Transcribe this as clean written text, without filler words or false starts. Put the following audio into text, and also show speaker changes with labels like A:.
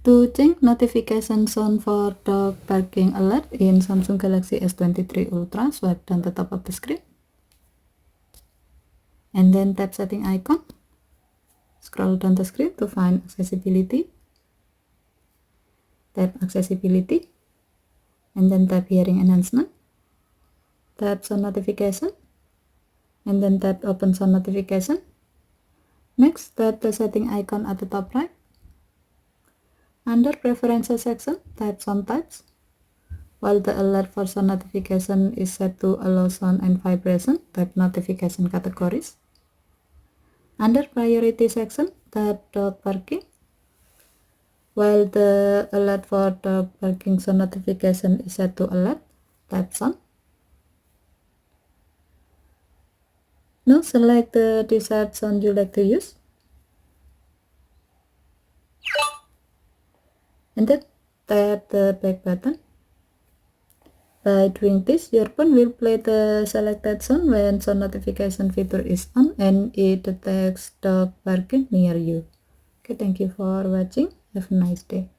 A: To change notification sound for dog barking alert in Samsung Galaxy S23 Ultra, swipe down the top of the screen and then tap setting icon. Scroll down the screen to find accessibility. Tap accessibility and then tap hearing enhancement. Tap sound notification and then tap open sound notification. Next, tap the setting icon at the top right. Under preferences section, tap sound types. While the alert for sound notification is set to allow sound and vibration, tap notification categories. Under priority section, tap dog barking. While the alert for dog barking sound notification is set to alert, tap sound. Now select the desired sound you like to use. And then tap the back button. By doing this, your phone will play the selected sound when sound notification feature is on and it detects dog barking near you. Okay, thank you for watching. Have a nice day.